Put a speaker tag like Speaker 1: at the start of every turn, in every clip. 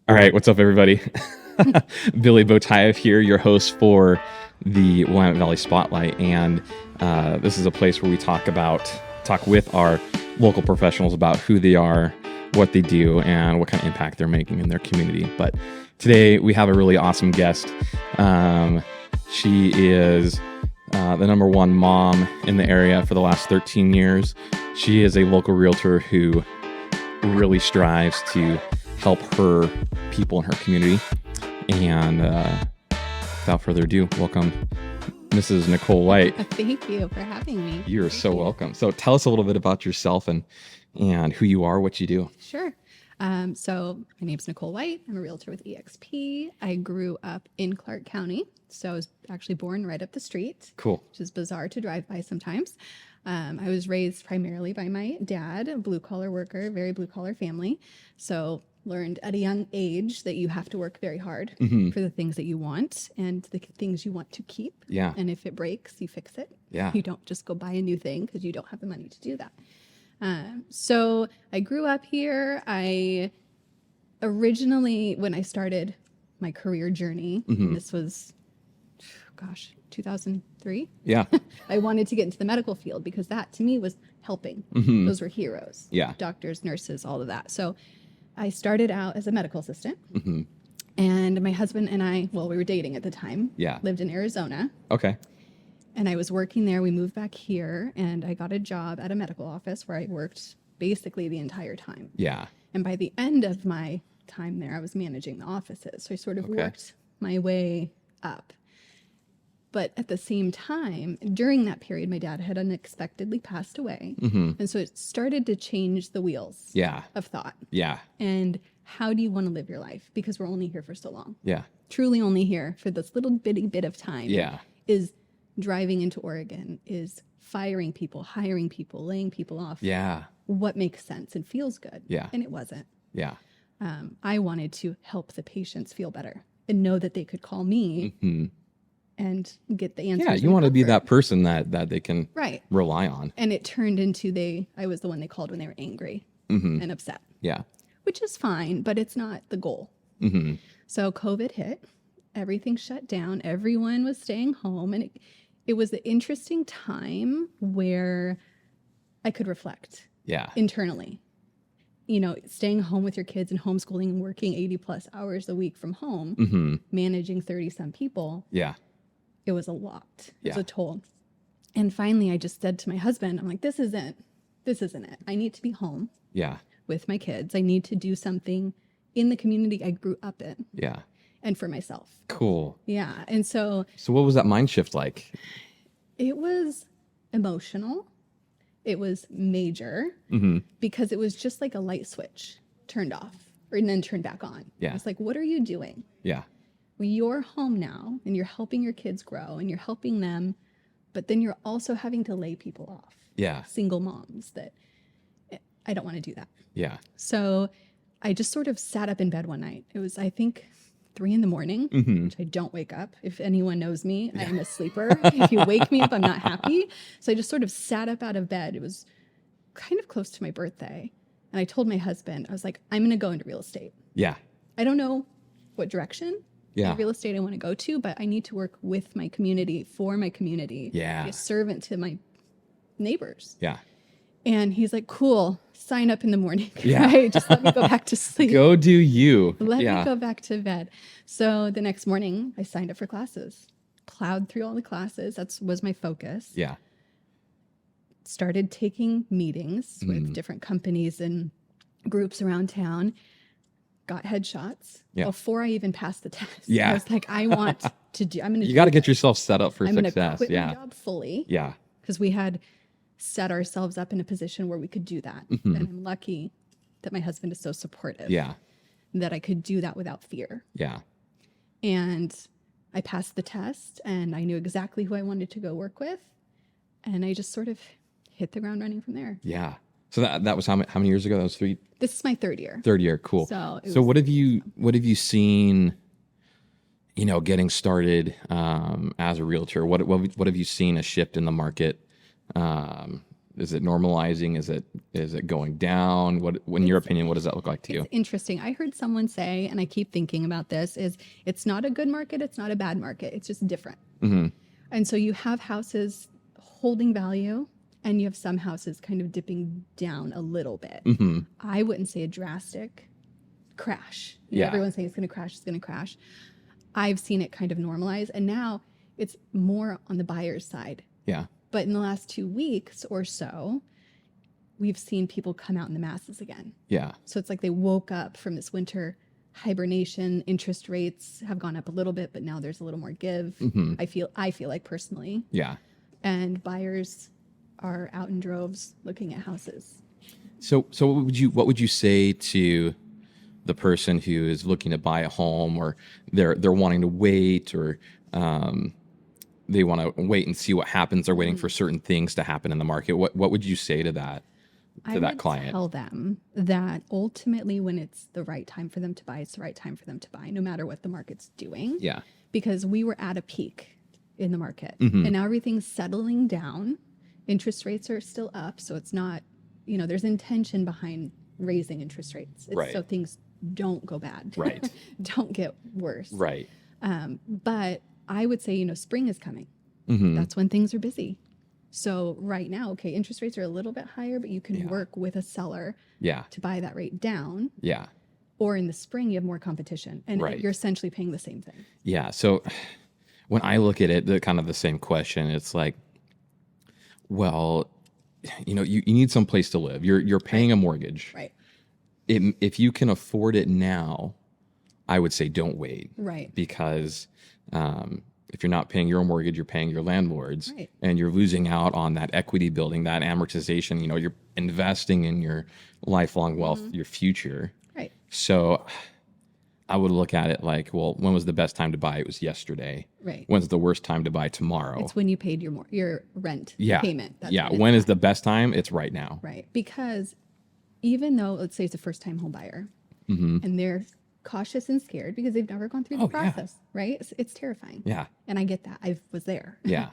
Speaker 1: All right, what's up, everybody? Billy Botieff here, your host for the Willamette Valley Spotlight, and this is a place where we talk with our local professionals about who they are, what they do, and what kind of impact they're making in their community. But today we have a really awesome guest. She is the number one mom in the area for the last 13 years. She is a local realtor who really strives to help her people in her community. And without further ado, welcome Mrs. Nicole White.
Speaker 2: Thank you for having me.
Speaker 1: You're so welcome. So tell us a little bit about yourself and who you are, what you do.
Speaker 2: Sure. So my name's Nicole White. I'm a realtor with EXP. I grew up in Clark County. So I was actually born right up the street.
Speaker 1: Cool.
Speaker 2: Which is bizarre to drive by sometimes. I was raised primarily by my dad, a blue collar worker, very blue collar family. So learned at a young age that you have to work very hard for the things that you want and the things you want to keep.
Speaker 1: Yeah.
Speaker 2: And if it breaks, you fix it.
Speaker 1: Yeah.
Speaker 2: You don't just go buy a new thing because you don't have the money to do that. So I grew up here. I originally, when I started my career journey, this was, 2003.
Speaker 1: Yeah.
Speaker 2: I wanted to get into the medical field because that to me was helping. Those were heroes.
Speaker 1: Yeah.
Speaker 2: Doctors, nurses, all of that. So I started out as a medical assistant, and my husband and I, well, we were dating at the time.
Speaker 1: Yeah.
Speaker 2: Lived in Arizona.
Speaker 1: Okay.
Speaker 2: And I was working there. We moved back here, and I got a job at a medical office where I worked basically the entire time.
Speaker 1: Yeah.
Speaker 2: And by the end of my time there, I was managing the offices. So I sort of worked my way up. But at the same time, during that period, my dad had unexpectedly passed away. And so it started to change the wheels of thought.
Speaker 1: Yeah.
Speaker 2: And how do you want to live your life? Because we're only here for so long.
Speaker 1: Yeah.
Speaker 2: Truly only here for this little bitty bit of time.
Speaker 1: Yeah.
Speaker 2: Is driving into Oregon, is firing people, hiring people, laying people off.
Speaker 1: Yeah.
Speaker 2: What makes sense and feels good.
Speaker 1: Yeah.
Speaker 2: And it wasn't.
Speaker 1: Yeah.
Speaker 2: I wanted to help the patients feel better and know that they could call me and get the answers.
Speaker 1: Yeah, you want to be that person that they can rely on.
Speaker 2: And it turned into I was the one they called when they were angry and upset.
Speaker 1: Yeah.
Speaker 2: Which is fine, but it's not the goal. So COVID hit, everything shut down, everyone was staying home, and it was an interesting time where I could reflect internally. You know, staying home with your kids and homeschooling and working 80 plus hours a week from home, managing 30 some people.
Speaker 1: Yeah.
Speaker 2: It was a lot. It was a toll. And finally, I just said to my husband, I'm like, this isn't it. I need to be home with my kids. I need to do something in the community I grew up in.
Speaker 1: Yeah.
Speaker 2: And for myself.
Speaker 1: Cool.
Speaker 2: Yeah. And so
Speaker 1: what was that mind shift like?
Speaker 2: It was emotional. It was major because it was just like a light switch turned off and then turned back on.
Speaker 1: Yeah.
Speaker 2: It's like, what are you doing?
Speaker 1: Yeah.
Speaker 2: Well, you're home now and you're helping your kids grow and you're helping them, but then you're also having to lay people off.
Speaker 1: Yeah.
Speaker 2: Single moms that I don't want to do that.
Speaker 1: Yeah.
Speaker 2: So I just sort of sat up in bed one night. It was, I think, 3 a.m, which I don't wake up. If anyone knows me, I'm a sleeper. If you wake me up, I'm not happy. So I just sort of sat up out of bed. It was kind of close to my birthday. And I told my husband, I was like, I'm going to go into real estate.
Speaker 1: Yeah.
Speaker 2: I don't know what direction real estate I want to go to, but I need to work with my community, for my community.
Speaker 1: Yeah.
Speaker 2: Be a servant to my neighbors.
Speaker 1: Yeah.
Speaker 2: And he's like, cool, sign up in the morning.
Speaker 1: Yeah.
Speaker 2: Right? Just let me go back to sleep.
Speaker 1: Go do you.
Speaker 2: Let me go back to bed. So the next morning I signed up for classes, plowed through all the classes. That was my focus.
Speaker 1: Yeah.
Speaker 2: Started taking meetings with different companies and groups around town. Got headshots before I even passed the test.
Speaker 1: Yeah.
Speaker 2: I was like, I want to do, I'm going to
Speaker 1: You got to get yourself set up for
Speaker 2: I'm
Speaker 1: success.
Speaker 2: going to quit my job fully.
Speaker 1: Yeah.
Speaker 2: Because we had set ourselves up in a position where we could do that. And I'm lucky that my husband is so supportive.
Speaker 1: Yeah.
Speaker 2: That I could do that without fear.
Speaker 1: Yeah.
Speaker 2: And I passed the test and I knew exactly who I wanted to go work with. And I just sort of hit the ground running from there.
Speaker 1: Yeah. So that was how many years ago? That was 3.
Speaker 2: This is my third year.
Speaker 1: Third year. Cool. So what have you seen, getting started as a realtor? What have you seen a shift in the market Is it normalizing? Is it going down? In your opinion, what does that look like to you?
Speaker 2: It's interesting. I heard someone say, and I keep thinking about this, is it's not a good market. It's not a bad market. It's just different.
Speaker 1: Mm-hmm.
Speaker 2: And so you have houses holding value and you have some houses kind of dipping down a little bit.
Speaker 1: Mm-hmm.
Speaker 2: I wouldn't say a drastic crash. You know, everyone's saying it's going to crash. It's going to crash. I've seen it kind of normalize. And now it's more on the buyer's side.
Speaker 1: Yeah.
Speaker 2: But in the last 2 weeks or so, we've seen people come out in the masses again.
Speaker 1: Yeah.
Speaker 2: So it's like they woke up from this winter hibernation. Interest rates have gone up a little bit, but now there's a little more give.
Speaker 1: Mm-hmm.
Speaker 2: I feel like personally.
Speaker 1: Yeah.
Speaker 2: And buyers are out in droves looking at houses.
Speaker 1: So what would you say to the person who is looking to buy a home, or they're wanting to wait, or they want to wait and see what happens? They're waiting for certain things to happen in the market. What would you say to that client? I
Speaker 2: tell them that ultimately when it's the right time for them to buy, it's the right time for them to buy, no matter what the market's doing.
Speaker 1: Yeah.
Speaker 2: Because we were at a peak in the market,
Speaker 1: mm-hmm.
Speaker 2: and now everything's settling down. Interest rates are still up, so it's not, there's intention behind raising interest rates. It's
Speaker 1: right.
Speaker 2: So things don't go bad.
Speaker 1: Right.
Speaker 2: Don't get worse.
Speaker 1: Right.
Speaker 2: But I would say, spring is coming.
Speaker 1: Mm-hmm.
Speaker 2: That's when things are busy. So right now, okay, interest rates are a little bit higher, but you can work with a seller to buy that rate down.
Speaker 1: Yeah.
Speaker 2: Or in the spring, you have more competition, and you're essentially paying the same thing.
Speaker 1: Yeah. So when I look at it, the same question, it's like, well, you need some place to live. You're paying a mortgage.
Speaker 2: Right.
Speaker 1: If you can afford it now, I would say don't wait.
Speaker 2: Right.
Speaker 1: Because if you're not paying your own mortgage, you're paying your landlord's,
Speaker 2: right.
Speaker 1: and you're losing out on that equity building, that amortization. You're investing in your lifelong wealth, mm-hmm. your future.
Speaker 2: Right.
Speaker 1: So I would look at it like, well, when was the best time to buy? It was yesterday.
Speaker 2: Right.
Speaker 1: When's the worst time to buy? Tomorrow.
Speaker 2: It's when you paid your rent payment. That's
Speaker 1: when is the best time? It's right now.
Speaker 2: Right. Because even though, let's say it's a first-time home buyer, mm-hmm. and they're cautious and scared because they've never gone through the process, right? It's terrifying.
Speaker 1: Yeah.
Speaker 2: And I get that. I was there.
Speaker 1: Yeah.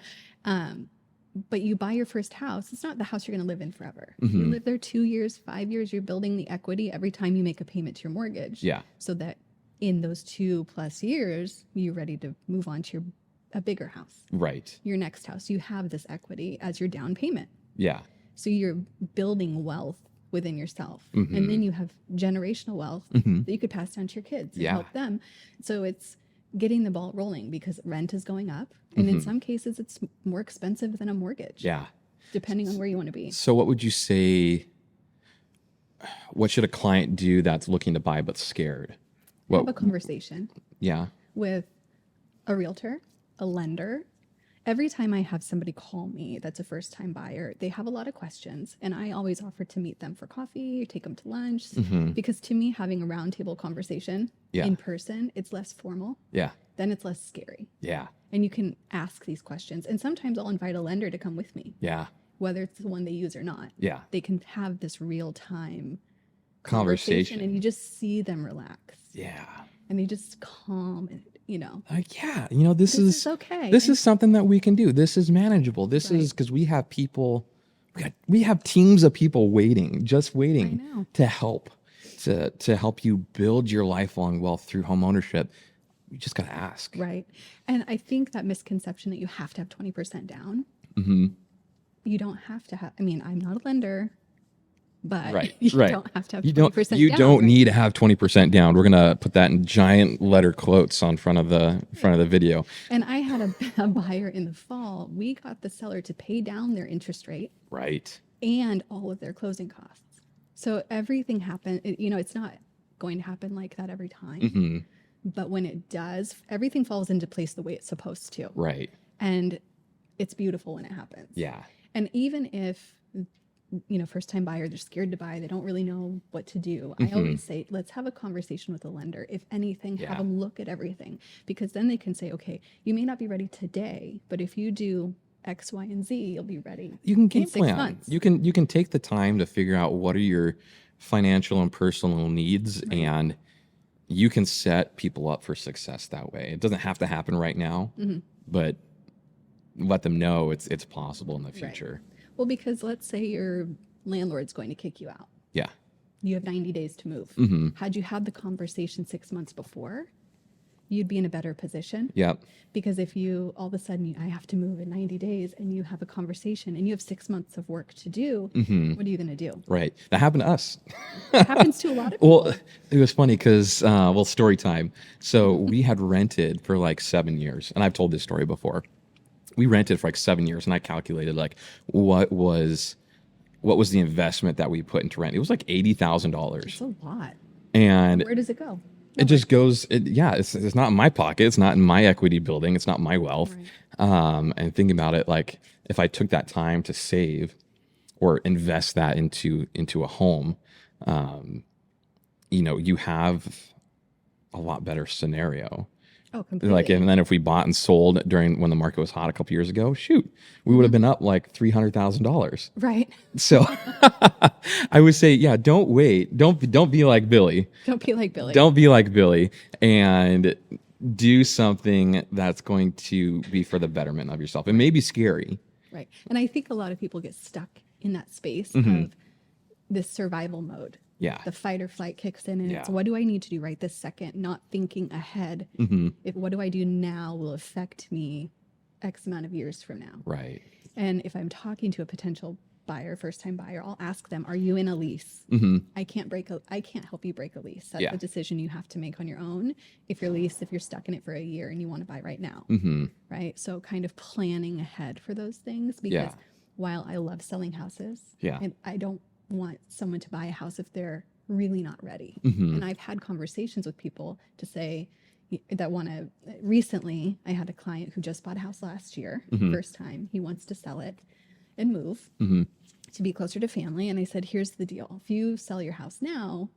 Speaker 2: But you buy your first house, it's not the house you're going to live in forever.
Speaker 1: Mm-hmm.
Speaker 2: You live there 2 years, 5 years, you're building the equity every time you make a payment to your mortgage.
Speaker 1: Yeah.
Speaker 2: So that in those 2+ years, you're ready to move on to a bigger house.
Speaker 1: Right.
Speaker 2: Your next house. You have this equity as your down payment.
Speaker 1: Yeah.
Speaker 2: So you're building wealth within yourself.
Speaker 1: Mm-hmm.
Speaker 2: And then you have generational wealth
Speaker 1: mm-hmm.
Speaker 2: that you could pass down to your kids and help them. So it's getting the ball rolling because rent is going up. And
Speaker 1: mm-hmm.
Speaker 2: in some cases, it's more expensive than a mortgage.
Speaker 1: Yeah.
Speaker 2: Depending on where you want to be.
Speaker 1: So what would you say, what should a client do that's looking to buy but scared?
Speaker 2: Have a conversation.
Speaker 1: Yeah.
Speaker 2: With a realtor, a lender. Every time I have somebody call me that's a first-time buyer, they have a lot of questions, and I always offer to meet them for coffee, take them to lunch,
Speaker 1: mm-hmm.
Speaker 2: because to me, having a roundtable conversation in person, it's less formal.
Speaker 1: Yeah.
Speaker 2: Then it's less scary.
Speaker 1: Yeah.
Speaker 2: And you can ask these questions, and sometimes I'll invite a lender to come with me.
Speaker 1: Yeah.
Speaker 2: Whether it's the one they use or not.
Speaker 1: Yeah.
Speaker 2: They can have this real-time
Speaker 1: conversation,
Speaker 2: and you just see them relax.
Speaker 1: Yeah.
Speaker 2: And they just calm and
Speaker 1: this is
Speaker 2: okay.
Speaker 1: This is something that we can do. This is manageable. This is because we have people, we have teams of people waiting to help, to help you build your lifelong wealth through home ownership. You just got to ask.
Speaker 2: Right. And I think that misconception that you have to have 20% down,
Speaker 1: mm-hmm.
Speaker 2: you don't have to have, I'm not a lender, but
Speaker 1: you
Speaker 2: don't have to have 20% down.
Speaker 1: You don't need to have 20% down. We're going to put that in giant letter quotes on front of the video.
Speaker 2: And I had a buyer in the fall. We got the seller to pay down their interest rate.
Speaker 1: Right.
Speaker 2: And all of their closing costs. So everything happened. It's not going to happen like that every time.
Speaker 1: Mm-hmm.
Speaker 2: But when it does, everything falls into place the way it's supposed to.
Speaker 1: Right.
Speaker 2: And it's beautiful when it happens.
Speaker 1: Yeah. And
Speaker 2: even if first-time buyer, they're scared to buy, they don't really know what to do.
Speaker 1: Mm-hmm.
Speaker 2: I always say, let's have a conversation with the lender. If anything, have them look at everything, because then they can say, okay, you may not be ready today, but if you do X, Y, and Z, you'll be ready.
Speaker 1: You can game plan.
Speaker 2: 6 months.
Speaker 1: You can take the time to figure out what are your financial and personal needs, and you can set people up for success that way. It doesn't have to happen right now, mm-hmm. but let them know it's possible in the future.
Speaker 2: Right. Well, because let's say your landlord's going to kick you out.
Speaker 1: Yeah.
Speaker 2: You have 90 days to move. Had you had the conversation 6 months before, you'd be in a better position.
Speaker 1: Yep.
Speaker 2: Because if you all of a sudden, I have to move in 90 days and you have a conversation and you have 6 months of work to do, what are you going to do?
Speaker 1: Right. That happened to us.
Speaker 2: It happens to a lot of people.
Speaker 1: Well, it was funny because, story time. So we had rented for like 7 years, and I've told this story before. We rented for like 7 years, and I calculated like what was the investment that we put into rent. It was like $80,000.
Speaker 2: It's a lot.
Speaker 1: And
Speaker 2: where does it go?
Speaker 1: it just goes, it's not in my pocket. It's not in my equity building. It's not my wealth. Right. And thinking about it, like if I took that time to save or invest that into a home, you have a lot better scenario.
Speaker 2: Oh, completely.
Speaker 1: Like, and then if we bought and sold during when the market was hot a couple years ago, shoot, we would have been up like $300,000.
Speaker 2: Right.
Speaker 1: So I would say, yeah, don't wait. Don't be like Billy.
Speaker 2: Don't be like Billy.
Speaker 1: Don't be like Billy, and do something that's going to be for the betterment of yourself. It may be scary.
Speaker 2: Right. And I think a lot of people get stuck in that space of this survival mode.
Speaker 1: Yeah.
Speaker 2: The fight or flight kicks in, and
Speaker 1: Yeah.
Speaker 2: it's what do I need to do right this second, not thinking ahead. If what do I do now will affect me X amount of years from now.
Speaker 1: Right.
Speaker 2: And if I'm talking to a potential buyer, first time buyer, I'll ask them, are you in a lease? I can't help you break a lease. That's a decision you have to make on your own. If you're stuck in it for a year and you want to buy right now. Right. So kind of planning ahead for those things, because while I love selling houses, and I don't want someone to buy a house if they're really not ready. And I've had conversations with people to say that recently I had a client who just bought a house last year, first time. He wants to sell it and move to be closer to family. And I said, here's the deal. If you sell your house now,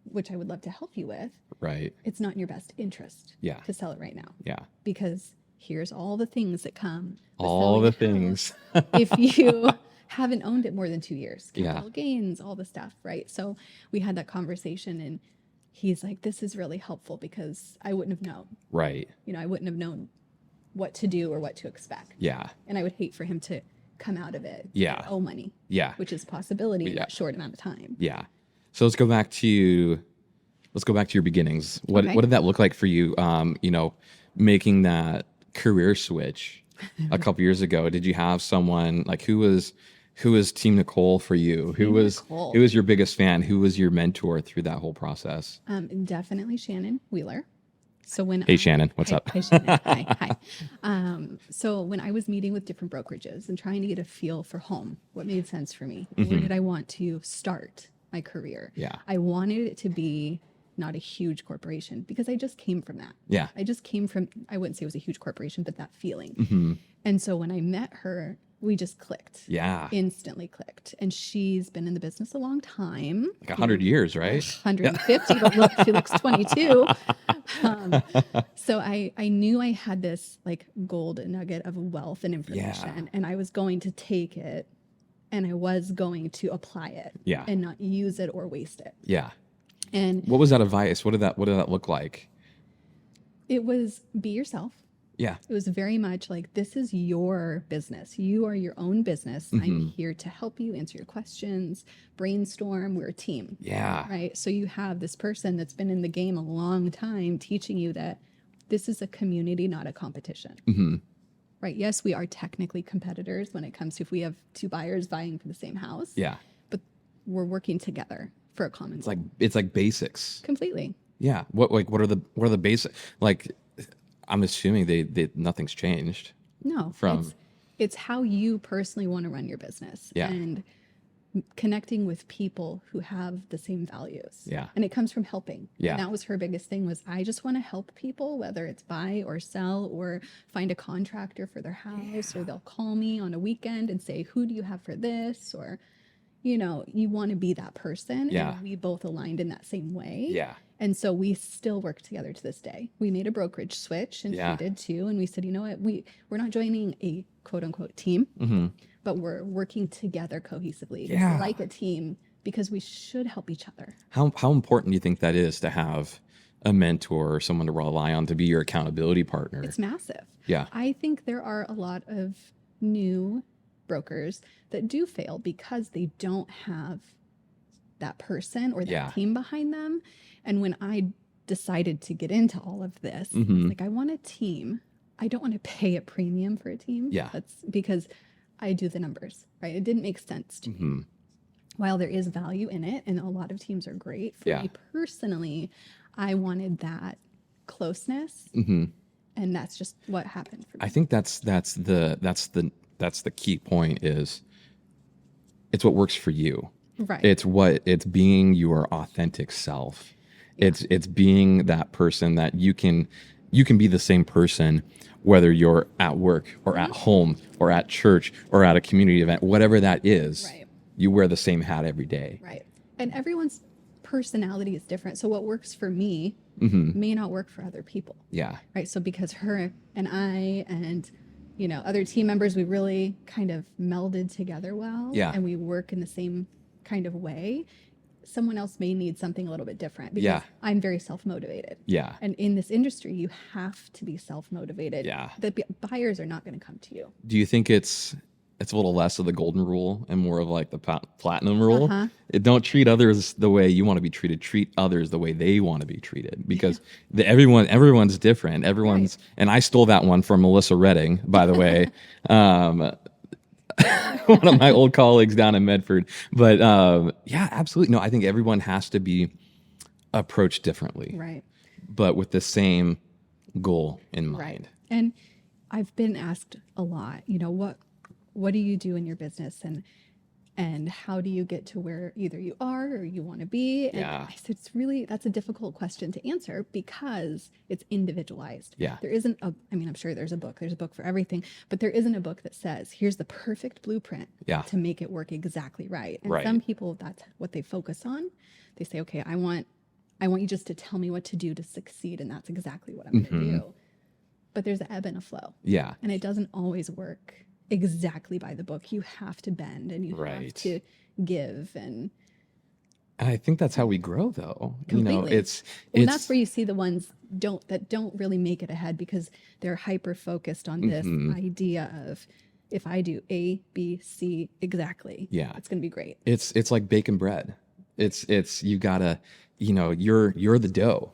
Speaker 2: which I would love to help you with,
Speaker 1: right,
Speaker 2: it's not in your best interest to sell it right now.
Speaker 1: Yeah.
Speaker 2: Because here's all the things that come.
Speaker 1: All the things.
Speaker 2: If you haven't owned it more than 2 years, capital gains, all the stuff, right? So we had that conversation, and he's like, this is really helpful because I wouldn't have known.
Speaker 1: Right.
Speaker 2: I wouldn't have known what to do or what to expect.
Speaker 1: Yeah.
Speaker 2: And I would hate for him to come out of it.
Speaker 1: Yeah.
Speaker 2: Owe money.
Speaker 1: Yeah.
Speaker 2: Which is a possibility in that short amount of time.
Speaker 1: Yeah. So let's go back to your beginnings. What did that look like for you? Making that career switch a couple years ago. Did you have someone like who was Team Nicole for you? Who was your biggest fan? Who was your mentor through that whole process?
Speaker 2: Definitely Shannon Wheeler. So
Speaker 1: Shannon, what's up?
Speaker 2: Hi, Shannon. Hi. So when I was meeting with different brokerages and trying to get a feel for home, what made sense for me? Where did I want to start my career?
Speaker 1: Yeah.
Speaker 2: I wanted it to be not a huge corporation because I just came from that.
Speaker 1: Yeah.
Speaker 2: I just came from, I wouldn't say it was a huge corporation, but that feeling. And so when I met her, we just clicked.
Speaker 1: Yeah.
Speaker 2: Instantly clicked. And she's been in the business a long time.
Speaker 1: Like 100 years, right?
Speaker 2: 150, but look, she looks 22. So I knew I had this like gold nugget of wealth and information, and I was going to take it and I was going to apply it and not use it or waste it.
Speaker 1: Yeah.
Speaker 2: And
Speaker 1: what was that advice? What did that look like?
Speaker 2: It was be yourself.
Speaker 1: Yeah.
Speaker 2: It was very much like, this is your business. You are your own business. I'm here to help you, answer your questions, brainstorm. We're a team.
Speaker 1: Yeah.
Speaker 2: Right. So you have this person that's been in the game a long time teaching you that this is a community, not a competition. Right. Yes, we are technically competitors when it comes to if we have two buyers vying for the same house.
Speaker 1: Yeah.
Speaker 2: But we're working together for a common goal.
Speaker 1: It's like basics.
Speaker 2: Completely.
Speaker 1: Yeah. What are the basic, like, I'm assuming they nothing's changed.
Speaker 2: No, it's how you personally want to run your business.
Speaker 1: Yeah.
Speaker 2: And connecting with people who have the same values.
Speaker 1: Yeah.
Speaker 2: And it comes from helping.
Speaker 1: Yeah.
Speaker 2: And that was her biggest thing was I just want to help people, whether it's buy or sell or find a contractor for their house, or they'll call me on a weekend and say, who do you have for this? Or, you want to be that person.
Speaker 1: Yeah.
Speaker 2: And we both aligned in that same way.
Speaker 1: Yeah.
Speaker 2: And so we still work together to this day. We made a brokerage switch, and she did too. And we said, you know what, we're not joining a quote unquote team, but we're working together cohesively.
Speaker 1: Yeah.
Speaker 2: It's like a team because we should help each other.
Speaker 1: How important do you think that is to have a mentor or someone to rely on to be your accountability partner?
Speaker 2: It's massive.
Speaker 1: Yeah.
Speaker 2: I think there are a lot of new brokers that do fail because they don't have that person or that
Speaker 1: Yeah.
Speaker 2: team behind them. And when I decided to get into all of this,
Speaker 1: Mhm.
Speaker 2: like, I want a team. I don't want to pay a premium for a team.
Speaker 1: Yeah.
Speaker 2: That's because I do the numbers, right? It didn't make sense to me.
Speaker 1: Mm-hmm.
Speaker 2: While there is value in it, and a lot of teams are great, for
Speaker 1: Yeah.
Speaker 2: me personally, I wanted that closeness,
Speaker 1: Mm-hmm.
Speaker 2: and that's just what happened for me.
Speaker 1: I think that's the key point is it's what works for you.
Speaker 2: Right.
Speaker 1: It's being your authentic self.
Speaker 2: Yeah.
Speaker 1: It's being that person that you can be the same person whether you're at work or at home or at church or at a community event, whatever that is.
Speaker 2: Right.
Speaker 1: You wear the same hat every day.
Speaker 2: Right. And everyone's personality is different. So what works for me
Speaker 1: Mm-hmm.
Speaker 2: may not work for other people.
Speaker 1: Yeah.
Speaker 2: Right. So because her and I and, you know, other team members, we really kind of melded together well.
Speaker 1: Yeah.
Speaker 2: And we work in the same kind of way. Someone else may need something a little bit different because
Speaker 1: Yeah.
Speaker 2: I'm very self-motivated.
Speaker 1: Yeah.
Speaker 2: And in this industry, you have to be self-motivated.
Speaker 1: Yeah.
Speaker 2: The buyers are not going to come to you.
Speaker 1: Do you think it's a little less of the golden rule and more of like the platinum rule?
Speaker 2: Uh-huh.
Speaker 1: Don't treat others the way you want to be treated. Treat others the way they want to be treated, because everyone's different. Everyone's, and I stole that one from Melissa Redding, by the way. One of my old colleagues down in Medford. But yeah, absolutely. No, I think everyone has to be approached differently,
Speaker 2: Right.
Speaker 1: but with the same goal in mind.
Speaker 2: Right. And I've been asked a lot, you know, what do you do in your business, and how do you get to where either you are or you want to be? And
Speaker 1: Yeah.
Speaker 2: I said, that's a difficult question to answer because it's individualized.
Speaker 1: Yeah.
Speaker 2: There isn't I'm sure there's a book for everything, but there isn't a book that says, here's the perfect blueprint
Speaker 1: Yeah.
Speaker 2: to make it work exactly right. And
Speaker 1: Right.
Speaker 2: some people, that's what they focus on. They say, okay, I want you just to tell me what to do to succeed. And that's exactly what I'm going to do. But there's an ebb and a flow.
Speaker 1: Yeah.
Speaker 2: And it doesn't always work exactly by the book. You have to bend and you have
Speaker 1: Right.
Speaker 2: to give. And
Speaker 1: I think that's how we grow, though.
Speaker 2: Completely.
Speaker 1: You know, it's
Speaker 2: that's where you see the ones that don't really make it ahead because they're hyper focused on this idea of, if I do A, B, C exactly,
Speaker 1: Yeah.
Speaker 2: it's going to be great.
Speaker 1: It's like baking bread. It's you gotta, you know, you're the dough.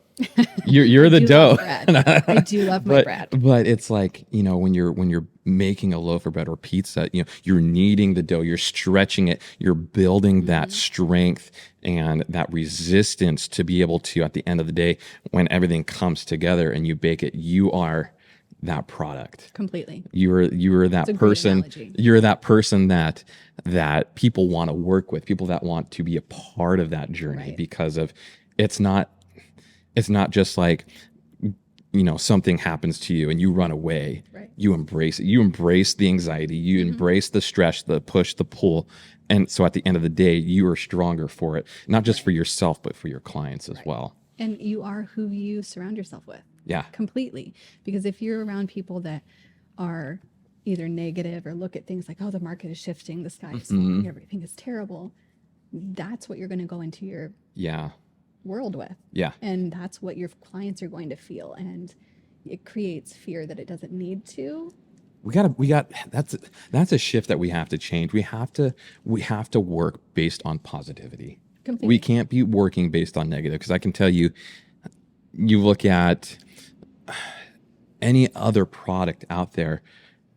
Speaker 1: You're the
Speaker 2: do
Speaker 1: dough.
Speaker 2: love bread. I do love my bread.
Speaker 1: But it's like, you know, when you're making a loaf of bread or pizza, you know, you're kneading the dough, you're stretching it, you're building that strength and that resistance to be able to, at the end of the day, when everything comes together and you bake it, you are that product.
Speaker 2: Completely.
Speaker 1: You're that
Speaker 2: a great
Speaker 1: person.
Speaker 2: analogy.
Speaker 1: You're that person that people want to work with, people that want to be a part of that journey,
Speaker 2: Right.
Speaker 1: because of it's not just like, you know, something happens to you and you run away.
Speaker 2: Right.
Speaker 1: You embrace it. You embrace the anxiety. You embrace the stress, the push, the pull. And so at the end of the day, you are stronger for it, not just for yourself, but for your clients as well.
Speaker 2: And you are who you surround yourself with.
Speaker 1: Yeah.
Speaker 2: Completely. Because if you're around people that are either negative or look at things like, oh, the market is shifting, the sky is falling, everything is terrible, that's what you're going to go into your
Speaker 1: Yeah.
Speaker 2: world with.
Speaker 1: Yeah.
Speaker 2: And that's what your clients are going to feel. And it creates fear that it doesn't need to.
Speaker 1: That's a shift that we have to change. We have to work based on positivity.
Speaker 2: Completely.
Speaker 1: We can't be working based on negative, because I can tell you, you look at any other product out there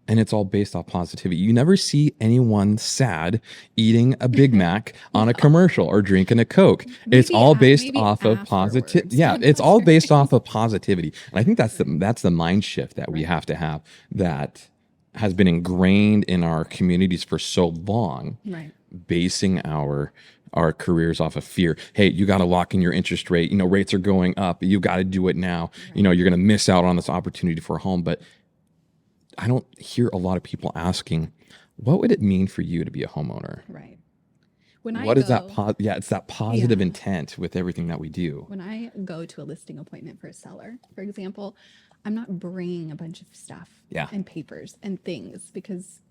Speaker 1: and it's all based off positivity. You never see anyone sad eating a Big Mac on a commercial or drinking a Coke. It's all based off of positive. Yeah, it's all based off of positivity. And I think that's the mind shift that we have to have, that has been ingrained in our communities for so long.
Speaker 2: Right.
Speaker 1: Basing our careers off of fear. Hey, you got to lock in your interest rate. You know, rates are going up. You got to do it now. Right. You know, you're going to miss out on this opportunity for a home. But I don't hear a lot of people asking, what would it mean for you to be a homeowner?
Speaker 2: Right.
Speaker 1: It's that positive intent with everything that we do.
Speaker 2: When I go to a listing appointment for a seller, for example, I'm not bringing a bunch of stuff and papers and things, because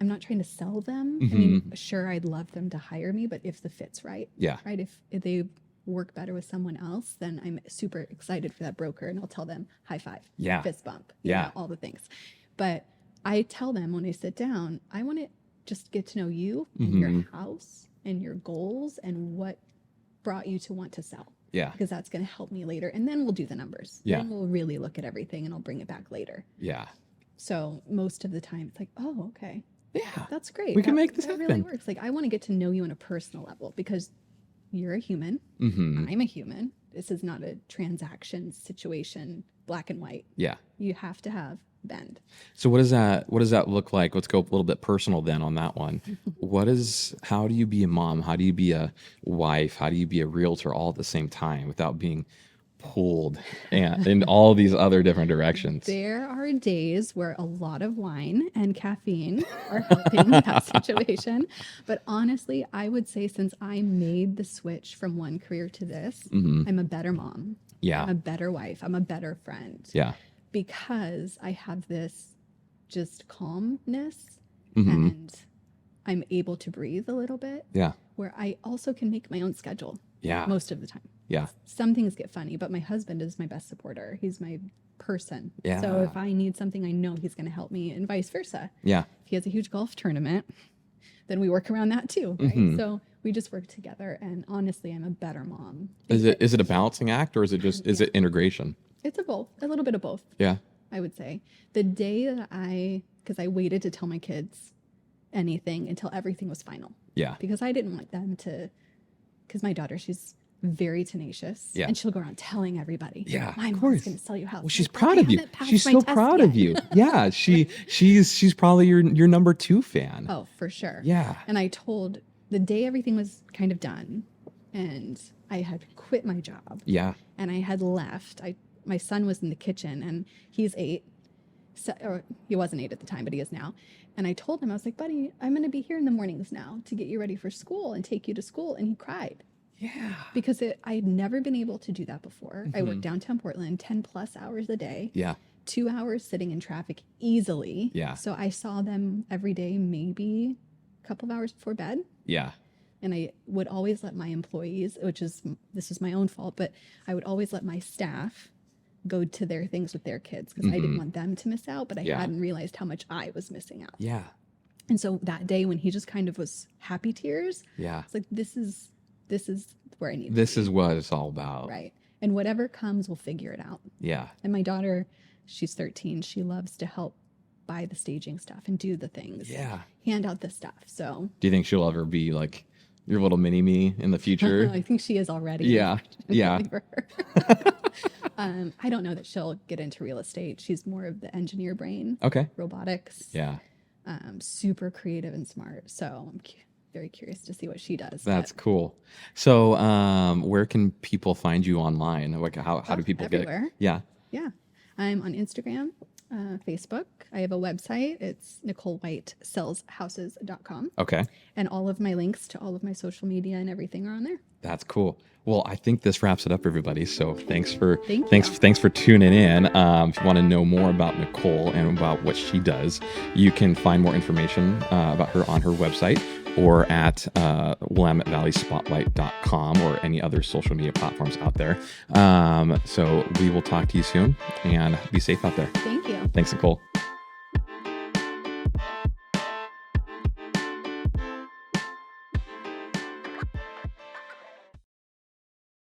Speaker 2: I'm not trying to sell them. I mean, sure, I'd love them to hire me, but if the fit's right, right? If they work better with someone else, then I'm super excited for that broker, and I'll tell them high five, fist bump, you know, all the things. But I tell them when I sit down, I want just get to know you and your house and your goals and what brought you to want to sell.
Speaker 1: Yeah.
Speaker 2: Because that's going to help me later. And then we'll do the numbers.
Speaker 1: Yeah.
Speaker 2: Then we'll really look at everything and I'll bring it back later.
Speaker 1: Yeah.
Speaker 2: So most of the time it's like, oh, okay.
Speaker 1: Yeah.
Speaker 2: That's great.
Speaker 1: We can make this happen.
Speaker 2: That really works. Like I want to get to know you on a personal level because you're a human. I'm a human. This is not a transaction situation, black and white.
Speaker 1: Yeah.
Speaker 2: You have to have bend.
Speaker 1: So what does that look like? Let's go a little bit personal then on that one. How do you be a mom? How do you be a wife? How do you be a realtor all at the same time without being pulled in all these other different directions?
Speaker 2: There are days where a lot of wine and caffeine are helping that situation. But honestly, I would say since I made the switch from one career to this, I'm a better mom.
Speaker 1: Yeah.
Speaker 2: I'm a better wife. I'm a better friend.
Speaker 1: Yeah.
Speaker 2: Because I have this just calmness and I'm able to breathe a little bit.
Speaker 1: Yeah.
Speaker 2: Where I also can make my own schedule.
Speaker 1: Yeah.
Speaker 2: Most of the time.
Speaker 1: Yeah.
Speaker 2: Some things get funny, but my husband is my best supporter. He's my person.
Speaker 1: Yeah.
Speaker 2: So if I need something, I know he's going to help me and vice versa.
Speaker 1: Yeah.
Speaker 2: If he has a huge golf tournament, then we work around that too, right? So we just work together. And honestly, I'm a better mom.
Speaker 1: Is it a balancing act or is it integration?
Speaker 2: It's a little bit of both.
Speaker 1: Yeah.
Speaker 2: I would say the day that because I waited to tell my kids anything until everything was final.
Speaker 1: Yeah.
Speaker 2: Because I didn't want them because my daughter, she's very tenacious.
Speaker 1: Yeah.
Speaker 2: And she'll go around telling everybody.
Speaker 1: Yeah.
Speaker 2: My
Speaker 1: of
Speaker 2: mom's
Speaker 1: course.
Speaker 2: going to sell you a house.
Speaker 1: Well, she's
Speaker 2: Like,
Speaker 1: proud
Speaker 2: I
Speaker 1: of you.
Speaker 2: haven't passed
Speaker 1: She's
Speaker 2: my
Speaker 1: so
Speaker 2: test
Speaker 1: proud
Speaker 2: yet.
Speaker 1: of you. Yeah. She's probably your number 2 fan.
Speaker 2: Oh, for sure.
Speaker 1: Yeah.
Speaker 2: And I told the day everything was kind of done and I had quit my job.
Speaker 1: Yeah.
Speaker 2: And I had left. My son was in the kitchen and he's 8. So, or he wasn't 8 at the time, but he is now. And I told him, I was like, buddy, I'm going to be here in the mornings now to get you ready for school and take you to school. And he cried.
Speaker 1: Yeah.
Speaker 2: Because I had never been able to do that before. I worked downtown Portland 10 plus hours a day.
Speaker 1: Yeah.
Speaker 2: 2 hours sitting in traffic easily.
Speaker 1: Yeah.
Speaker 2: So I saw them every day, maybe a couple of hours before bed.
Speaker 1: Yeah.
Speaker 2: And I would always let my employees, this is my own fault, but I would always let my staff go to their things with their kids because I didn't want them to miss out, but I hadn't realized how much I was missing out.
Speaker 1: Yeah.
Speaker 2: And so that day when he just kind of was happy tears,
Speaker 1: Yeah.
Speaker 2: it's like, this is where I need
Speaker 1: This
Speaker 2: to be.
Speaker 1: is what it's all about.
Speaker 2: Right. And whatever comes, we'll figure it out.
Speaker 1: Yeah.
Speaker 2: And my daughter, she's 13. She loves to help buy the staging stuff and do the things.
Speaker 1: Yeah.
Speaker 2: Hand out the stuff. So
Speaker 1: Do you think she'll ever be like your little mini me in the future?
Speaker 2: I think she is already.
Speaker 1: Yeah. Yeah.
Speaker 2: For her. I don't know that she'll get into real estate. She's more of the engineer brain.
Speaker 1: Okay.
Speaker 2: Robotics.
Speaker 1: Yeah.
Speaker 2: Super creative and smart. So I'm very curious to see what she does.
Speaker 1: That's cool. So, where can people find you online? Like, how do people
Speaker 2: everywhere.
Speaker 1: get it? Yeah.
Speaker 2: Yeah. I'm on Instagram, Facebook. I have a website. It's NicoleWhiteSellsHouses.com.
Speaker 1: Okay.
Speaker 2: And all of my links to all of my social media and everything are on there.
Speaker 1: That's cool. Well, I think this wraps it up, everybody. So thanks for
Speaker 2: Thank you.
Speaker 1: tuning in. If you want to know more about Nicole and about what she does, you can find more information about her on her website or at WillametteValleySpotlight.com or any other social media platforms out there. So we will talk to you soon and be safe out there.
Speaker 2: Thank you.
Speaker 1: Thanks, Nicole.